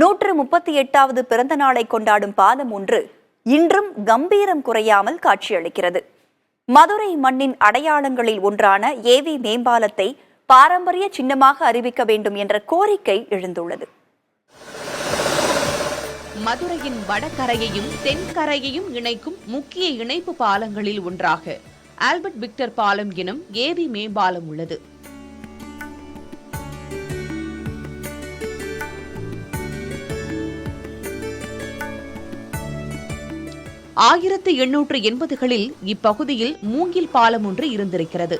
138வது பிறந்த நாளை கொண்டாடும் பாலம் ஒன்று இன்றும் கம்பீரம் குறையாமல் காட்சியளிக்கிறது. மதுரை மண்ணின் அடையாளங்களில் ஒன்றான ஏவி மேம்பாலத்தை பாரம்பரிய சின்னமாக அறிவிக்க வேண்டும் என்ற கோரிக்கை எழுந்துள்ளது. மதுரையின் வடகரையையும் தென்கரையையும் இணைக்கும் முக்கிய இணைப்பு பாலங்களில் ஒன்றாக ஆல்பர்ட் விக்டர் பாலம் எனும் ஏவி மேம்பாலம் உள்ளது. ஆயிரத்து 880களில் இப்பகுதியில் மூங்கில் பாலம் ஒன்று இருந்திருக்கிறது.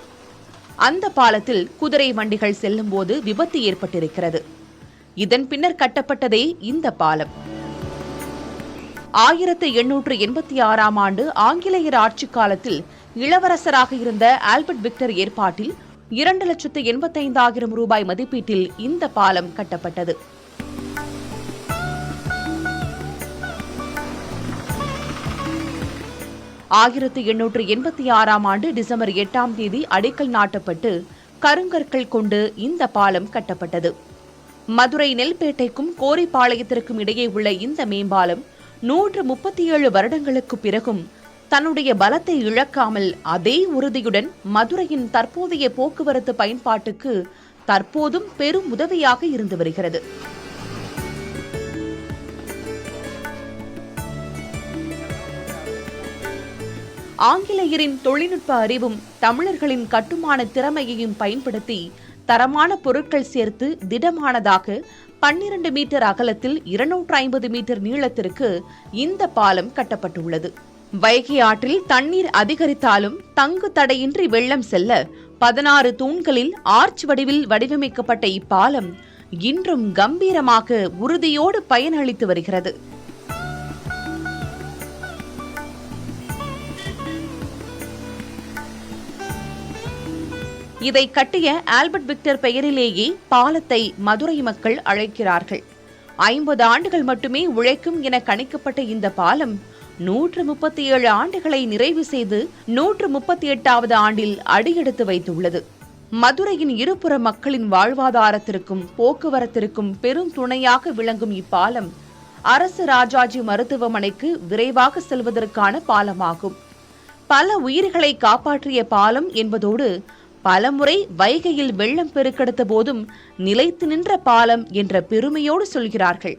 அந்த பாலத்தில் குதிரை வண்டிகள் செல்லும் போது விபத்து ஏற்பட்டிருக்கிறது. இதன் பின்னர் கட்டப்பட்டதே இந்த பாலம். 1886ஆம் ஆண்டு ஆங்கிலேயர் ஆட்சி காலத்தில் இளவரசராக இருந்த ஆல்பர்ட் விக்டர் ஏற்பாட்டில் 2,85,000 ரூபாய் மதிப்பீட்டில் இந்த பாலம் கட்டப்பட்டது. ஆயிரத்து 886ஆம் ஆண்டு டிசம்பர் 8ஆம் தேதி அடிக்கல் நாட்டப்பட்டு கருங்கற்கள் கொண்டு இந்த பாலம் கட்டப்பட்டது. மதுரை நெல்பேட்டைக்கும் கோரிப்பாளையத்திற்கும் இடையே உள்ள இந்த மேம்பாலம் 137 வருடங்களுக்கு பிறகும் தன்னுடைய பலத்தை இழக்காமல் அதே உறுதியுடன் மதுரையின் தற்போதைய போக்குவரத்து பயன்பாட்டுக்கு தற்போதும் பெரும் உதவியாக இருந்து வருகிறது. ஆங்கிலேயரின் தொழில்நுட்ப அறிவும் தமிழர்களின் கட்டுமான திறமையையும் பயன்படுத்தி தரமான பொருட்கள் சேர்த்து திடமானதாக 12 மீட்டர் அகலத்தில் 250 மீட்டர் நீளத்திற்கு இந்த பாலம் கட்டப்பட்டுள்ளது. வைகை ஆற்றில் தண்ணீர் அதிகரித்தாலும் தங்கு தடையின்றி வெள்ளம் செல்ல 16 தூண்களில் ஆர்ச் வடிவில் வடிவமைக்கப்பட்ட இப்பாலம் இன்றும் கம்பீரமாக உறுதியோடு பயனளித்து வருகிறது. இதை கட்டிய ஆல்பர்ட் விக்டர் பெயரிலேயே பாலத்தை மதுரை மக்கள் அழைக்கிறார்கள். 50 ஆண்டுகள் மட்டுமே உழைக்கும் என கணிக்கப்பட்ட இந்த பாலம் 137 ஆண்டுகளை நிறைவு செய்து 138வது ஆண்டில் அடியெடுத்து வைத்துள்ளது. மதுரையின் இருபுற மக்களின் வாழ்வாதாரத்திற்கும் போக்குவரத்திற்கும் பெரும் துணையாக விளங்கும் இப்பாலம் அரசு ராஜாஜி மருத்துவமனைக்கு விரைவாக செல்வதற்கான பாலமாகும். பல உயிர்களை காப்பாற்றிய பாலம் என்பதோடு பலமுறை வைகையில் வெள்ளம் பெருக்கெடுத்த போதும் நிலைத்து நின்ற பாலம் என்ற பெருமையோடு சொல்கிறார்கள்.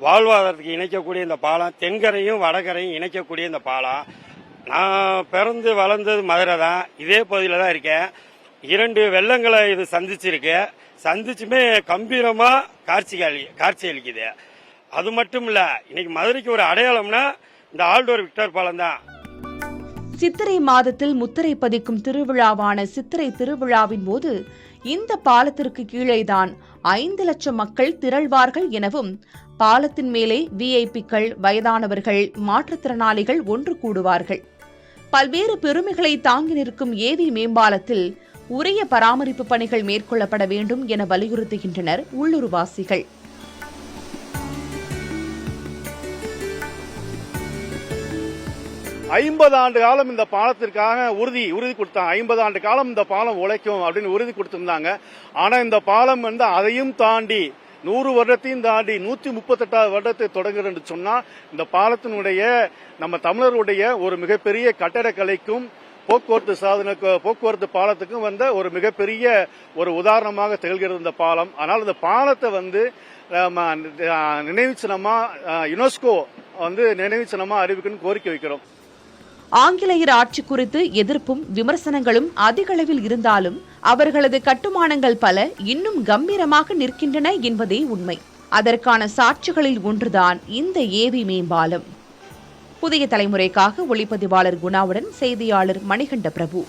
வாழ்வாதாரத்துக்கு இணைக்கக்கூடிய இந்த பாலம், தென்கரையும் வடகரையும் இணைக்கக்கூடிய இந்த பாலம். நான் பிறந்து வளர்ந்தது மதுரை தான், இதே பகுதியில் தான் இருக்கேன். 2 வெள்ளங்களை இது சந்திச்சுமே கம்பீரமா காட்சி அளிக்குது. அது மட்டும் இல்ல, இன்னைக்கு மதுரைக்கு ஒரு அடையாளம்னா இந்த ஆல்பர்ட் விக்டர் பாலம் தான். சித்திரை மாதத்தில் முத்திரை பதிக்கும் திருவிழாவான சித்திரை திருவிழாவின் போது இந்த பாலத்திற்கு கீழேதான் 5 லட்சம் மக்கள் திரள்வார்கள் எனவும் பாலத்தின் மேலே விஐபிக்கள், வயதானவர்கள், மாற்றுத்திறனாளிகள் ஒன்று கூடுவார்கள். பல்வேறு பெருமைகளை தாங்கி நிற்கும் ஏவி மேம்பாலத்தில் உரிய பராமரிப்பு பணிகள் மேற்கொள்ளப்பட வேண்டும் என வலியுறுத்துகின்றனர் உள்ளூர்வாசிகள். 50 ஆண்டு காலம் இந்த பாலத்திற்காக உறுதி கொடுத்தாங்க. 50 ஆண்டு காலம் இந்த பாலம் உழைக்கும் அப்படின்னு உறுதி கொடுத்திருந்தாங்க. ஆனா இந்த பாலம் அதையும் தாண்டி 100 வருடத்தையும் தாண்டி 138வது வருடத்தை தொடங்குகிறது சொன்னா இந்த பாலத்தினுடைய நம்ம தமிழருடைய ஒரு மிகப்பெரிய கட்டடக்கலைக்கும் போக்குவரத்து பாலத்துக்கும் ஒரு மிகப்பெரிய ஒரு உதாரணமாக திகழ்கிறது இந்த பாலம். ஆனால் இந்த பாலத்தை நினைவு சின்னமா யுனெஸ்கோ நினைவு சின்னமா அறிவிக்கணும்னு கோரிக்கை வைக்கிறோம். ஆங்கிலேயர் ஆட்சி குறித்து எதிர்ப்பும் விமர்சனங்களும் அதிக அளவில் இருந்தாலும் அவர்களது கட்டுமானங்கள் பல இன்னும் கம்பீரமாக நிற்கின்றன என்பதே உண்மை. அதற்கான சாட்சிகளில் ஒன்றுதான் இந்த ஏவி மேம்பாலம். புதிய தலைமுறைக்காக ஒளிப்பதிவாளர் குணாவுடன் செய்தியாளர் மணிகண்ட பிரபு.